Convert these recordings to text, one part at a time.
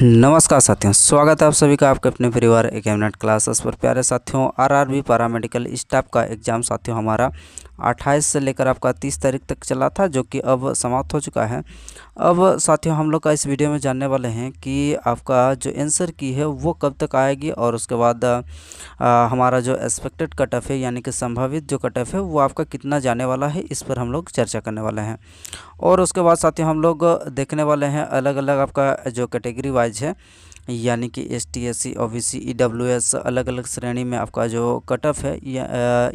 नमस्कार साथियों, स्वागत है आप सभी का आपके अपने परिवार एकेमनेट क्लासेस पर। प्यारे साथियों, आरआरबी पैरामेडिकल स्टाफ का एग्ज़ाम साथियों हमारा 28 से लेकर आपका 30 तारीख तक चला था, जो कि अब समाप्त हो चुका है। अब साथियों हम लोग का इस वीडियो में जानने वाले हैं कि आपका जो आंसर की है वो कब तक आएगी, और उसके बाद हमारा जो एक्सपेक्टेड कट ऑफ है यानी कि संभावित जो कट ऑफ है वो आपका कितना जाने वाला है, इस पर हम लोग चर्चा करने वाले हैं। और उसके बाद साथियों हम लोग देखने वाले हैं अलग अलग आपका जो कैटेगरी वाइज है, यानी कि ST SC OBC EWS अलग अलग श्रेणी में आपका जो कट ऑफ है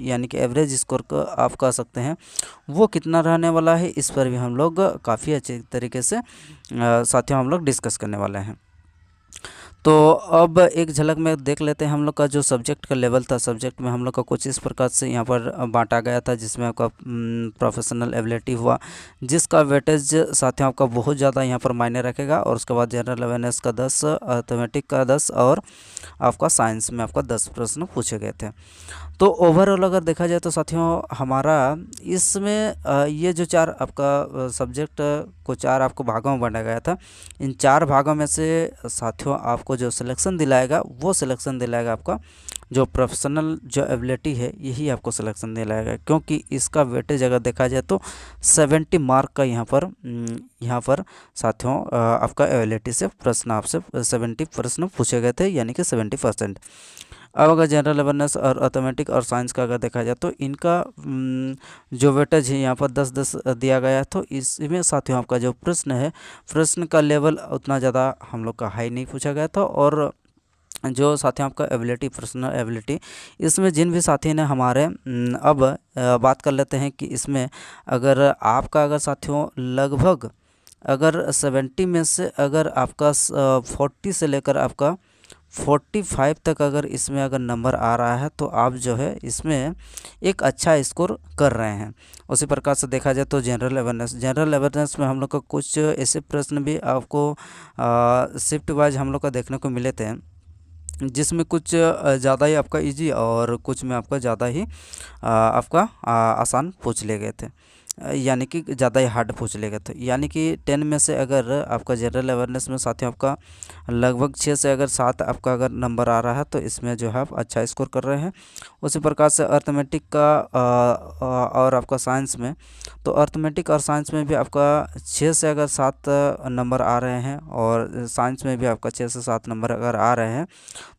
यानी कि एवरेज स्कोर को आप कह सकते हैं वो कितना रहने वाला है, इस पर भी हम लोग काफ़ी अच्छे तरीके से साथियों हम लोग डिस्कस करने वाले हैं। तो अब एक झलक में देख लेते हैं हम लोग का जो सब्जेक्ट का लेवल था। सब्जेक्ट में हम लोग का कुछ इस प्रकार से यहाँ पर बांटा गया था, जिसमें आपका प्रोफेशनल एबिलिटी हुआ, जिसका वेटेज साथियों आपका बहुत ज़्यादा यहाँ पर मायने रखेगा। और उसके बाद जनरल अवेयरनेस का 10, अर्थमेटिक का 10 और आपका साइंस में आपका 10 प्रश्न पूछे गए थे। तो ओवरऑल अगर देखा जाए तो साथियों हमारा इसमें ये जो चार आपका सब्जेक्ट को चार आपको भागों में बांटा गया था, इन चार भागों में से साथियों आपको जो सिलेक्शन दिलाएगा वो सिलेक्शन दिलाएगा आपका जो प्रोफेशनल जो एबिलिटी है, यही आपको सिलेक्शन दिलाएगा, क्योंकि इसका वेटेज अगर देखा जाए तो 70 मार्क का यहाँ पर साथियों आपका एबिलिटी से प्रश्न आपसे 70 प्रश्न पूछे गए थे, यानी कि 70%। अब अगर जनरल अवेयरनेस और अर्थमेटिक और साइंस का अगर देखा जाए तो इनका जो वेटेज है यहाँ पर 10-10 दिया गया है। तो इसमें साथियों आपका जो प्रश्न है, प्रश्न का लेवल उतना ज़्यादा हम लोग का हाई नहीं पूछा गया था। और जो साथियों आपका एबिलिटी, पर्सनल एबिलिटी, इसमें जिन भी साथी ने हमारे अब बात कर लेते हैं कि इसमें अगर आपका अगर साथियों लगभग अगर 70 में से अगर आपका 40 से लेकर आपका 45 तक अगर इसमें अगर नंबर आ रहा है तो आप जो है इसमें एक अच्छा स्कोर कर रहे हैं। उसी प्रकार से देखा जाए तो जनरल अवेयरनेस में हम लोग का कुछ ऐसे प्रश्न भी आपको शिफ्ट वाइज हम लोग का देखने को मिले थे, जिसमें कुछ ज़्यादा ही आपका इजी और कुछ में आपका ज़्यादा ही आपका आसान पूछ लिए गए थे, यानी कि ज़्यादा ही हार्ड पूछ लिए गए थे। यानी कि 10 में से अगर आपका जनरल अवेयरनेस में साथियों आपका लगभग 6 से अगर 7 आपका अगर नंबर आ रहा है तो इसमें जो है आप अच्छा स्कोर कर रहे हैं। उसी प्रकार से अर्थमेटिक का और आपका साइंस में, तो अर्थमेटिक और साइंस में भी आपका 6 से अगर 7 नंबर आ रहे हैं, और साइंस में भी आपका 6 से 7 नंबर अगर आ रहे हैं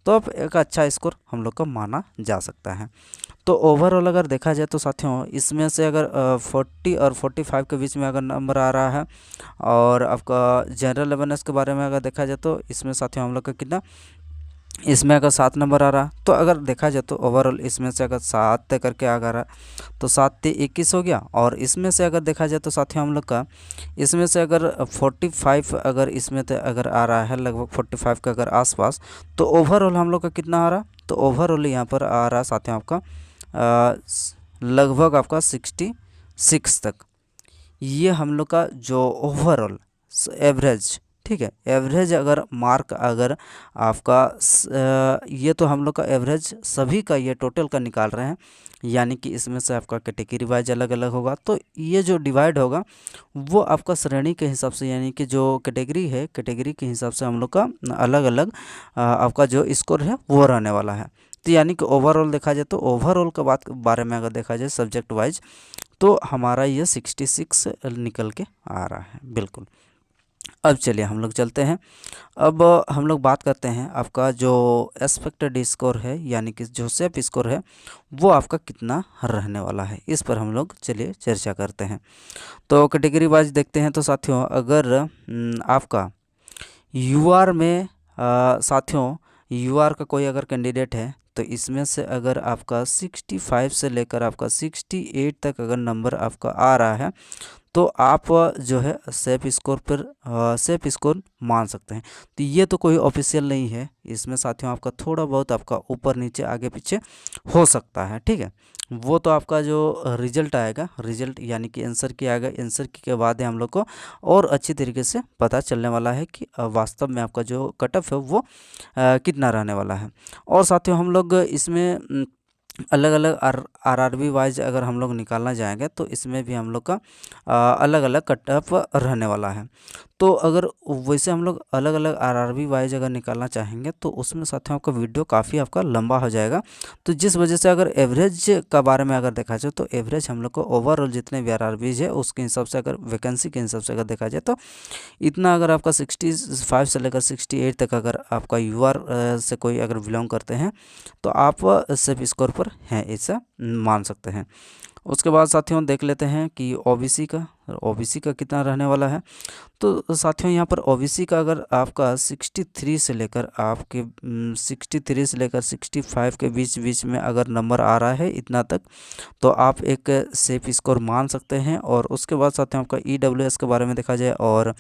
तो अब एक अच्छा स्कोर हम लोग का माना जा सकता है। तो ओवरऑल अगर देखा जाए तो साथियों इसमें से अगर 40 और 45 के बीच में अगर नंबर आ रहा है, और आपका जनरल अवेयरनेस के बारे में अगर देखा जाए तो इसमें साथियों हम लोग का कितना, इसमें अगर 7 नंबर आ रहा, तो अगर देखा जाए तो ओवरऑल इसमें से अगर 7 करके आ रहा तो 7 से 21 हो गया। और इसमें से अगर देखा जाए तो साथियों हम लोग का इसमें से अगर 45 अगर इसमें से अगर आ रहा है, लगभग 45 के अगर आसपास, तो ओवरऑल हम लोग का कितना आ रहा, तो ओवरऑल यहाँ पर आ रहा साथियों आपका लगभग आपका 66 तक। ये हम लोग का जो ओवरऑल एवरेज, ठीक है, एवरेज अगर मार्क अगर आपका ये तो हम लोग का एवरेज सभी का ये टोटल का निकाल रहे हैं, यानी कि इसमें से आपका कैटेगरी वाइज अलग अलग होगा। तो ये जो डिवाइड होगा वो आपका श्रेणी के हिसाब से, यानी कि जो कैटेगरी है, कैटेगरी के हिसाब से हम लोग का अलग अलग आपका जो स्कोर है वो रहने वाला है। तो यानी कि ओवरऑल देखा जाए तो ओवरऑल का बारे में अगर देखा जाए सब्जेक्ट वाइज, तो हमारा ये 66 निकल के आ रहा है। बिल्कुल। अब चलिए हम लोग चलते हैं, अब हम लोग बात करते हैं आपका जो एक्सपेक्टेड स्कोर है, यानी कि जो सेफ स्कोर है वो आपका कितना रहने वाला है, इस पर हम लोग चलिए चर्चा करते हैं। तो कैटेगरी वाइज देखते हैं तो साथियों अगर आपका यूआर में साथियों यूआर का कोई अगर कैंडिडेट है, तो इसमें से अगर आपका 65 से लेकर आपका 68 तक अगर नंबर आपका आ रहा है, तो आप जो है सेफ स्कोर मान सकते हैं। तो ये तो कोई ऑफिशियल नहीं है, इसमें साथियों आपका थोड़ा बहुत आपका ऊपर नीचे आगे पीछे हो सकता है, ठीक है। वो तो आपका जो रिजल्ट आएगा, रिजल्ट यानी कि आंसर की आएगा, आंसर की के बाद हम लोग को और अच्छी तरीके से पता चलने वाला है कि वास्तव में आपका जो कट ऑफ है वो कितना रहने वाला है। और साथियों हम लोग इसमें अलग अलग आरआरबी वाइज अगर हम लोग निकालना जाएंगे तो इसमें भी हम लोग का अलग अलग कट ऑफ रहने वाला है। तो अगर वैसे हम लोग अलग अलग आरआरबी वाइज अगर निकालना चाहेंगे तो उसमें साथियों आपका वीडियो काफ़ी आपका लंबा हो जाएगा। तो जिस वजह से अगर एवरेज का बारे में अगर देखा जाए तो एवरेज हम लोग को ओवरऑल जितने भी आरआरबीज है उसके हिसाब से अगर वैकेंसी के हिसाब से अगर देखा जाए तो इतना अगर आपका 65 से लेकर 68 तक अगर आपका यूआर से कोई अगर बिलोंग करते हैं तो आप सेफ स्कोर पर हैं ऐसा मान सकते हैं। उसके बाद साथियों देख लेते हैं कि ओबीसी का कितना रहने वाला है। तो साथियों यहाँ पर ओबीसी का अगर आपका 63 से लेकर आपके 63 से लेकर 65 के बीच में अगर नंबर आ रहा है इतना तक तो आप एक सेफ स्कोर मान सकते हैं। और उसके बाद साथियों आपका ईडब्ल्यूएस के बारे में देखा जाए और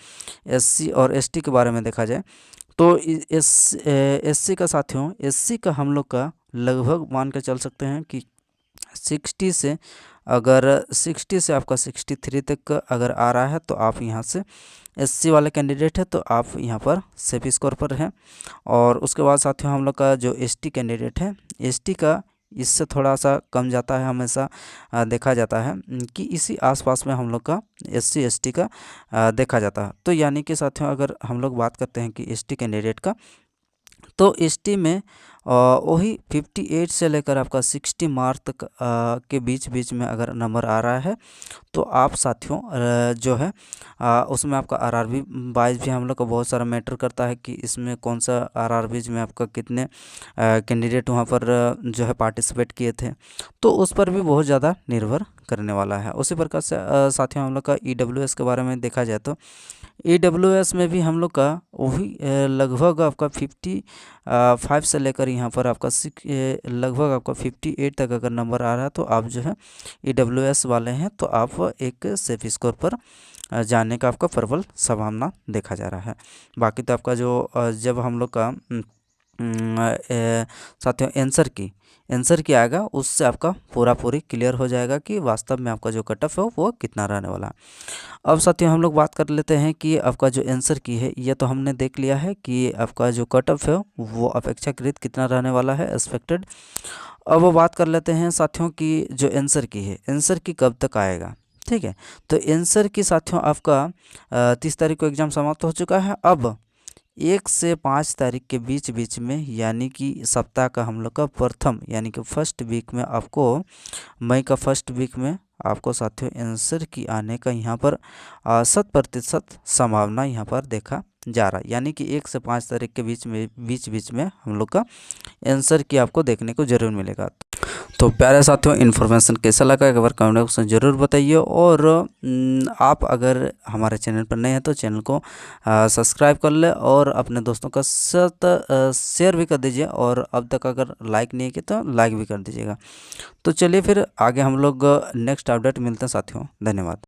एससी और एसटी के बारे में देखा जाए तो एससी का साथियों एससी का हम लोग का लगभग मान कर चल सकते हैं कि 60 से अगर 60 से आपका 63 तक का अगर आ रहा है तो आप यहाँ से एससी वाले कैंडिडेट है तो आप यहाँ पर सेफ स्कोर पर हैं। और उसके बाद साथियों हम लोग का जो एसटी कैंडिडेट है एसटी का इससे थोड़ा सा कम जाता है, हमेशा देखा जाता है कि इसी आसपास में हम लोग का एससी एसटी का देखा जाता है। तो यानी कि साथियों अगर हम लोग बात करते हैं कि एसटी कैंडिडेट का तो एसटी में वही 58 से लेकर आपका 60 मार्क तक के बीच में अगर नंबर आ रहा है तो आप साथियों जो है उसमें आपका आरआरबी वाइज भी हम लोग को बहुत सारा मैटर करता है कि इसमें कौन सा आरआरबीज में आपका कितने कैंडिडेट वहाँ पर जो है पार्टिसिपेट किए थे तो उस पर भी बहुत ज़्यादा निर्भर करने वाला है। उसी प्रकार से साथियों हम लोग का ईडब्ल्यूएस के बारे में देखा जाए तो ईडब्ल्यूएस में भी हम लोग का वही लगभग आपका 55 से लेकर यहाँ पर आपका लगभग आपका 58 तक अगर नंबर आ रहा है तो आप जो है ईडब्ल्यूएस वाले हैं तो आप एक सेफ स्कोर पर जाने का आपका प्रबल संभावना देखा जा रहा है। बाकी तो आपका जो जब हम लोग का साथियों आंसर की आएगा उससे आपका पूरी क्लियर हो जाएगा कि वास्तव में आपका जो कट ऑफ है वो कितना रहने वाला है। अब साथियों हम लोग बात कर लेते हैं कि आपका जो आंसर की है ये तो हमने देख लिया है कि आपका जो कट ऑफ है वो अपेक्षाकृत कितना रहने वाला है एक्सपेक्टेड। अब वो बात कर लेते हैं साथियों की जो आंसर की है आंसर की कब तक आएगा। ठीक है, तो आंसर की साथियों आपका 30 तारीख को एग्ज़ाम समाप्त हो चुका है। अब 1 से 5 तारीख के बीच में यानी कि सप्ताह का हम लोग का प्रथम यानी कि फर्स्ट वीक में आपको मई का फर्स्ट वीक में आपको साथियों आंसर की आने का यहाँ पर 100% संभावना यहाँ पर देखा जा रहा है। यानी कि 1 से 5 तारीख के बीच में हम लोग का आंसर की आपको देखने को ज़रूर मिलेगा। तो प्यारे साथियों इन्फॉर्मेशन कैसा लगा एक बार कमेंट बॉक्स में ज़रूर बताइए। और आप अगर हमारे चैनल पर नए हैं तो चैनल को सब्सक्राइब कर ले और अपने दोस्तों का साथ शेयर भी कर दीजिए और अब तक अगर लाइक नहीं किया तो लाइक भी कर दीजिएगा। तो चलिए फिर आगे हम लोग नेक्स्ट अपडेट मिलते हैं साथियों। धन्यवाद।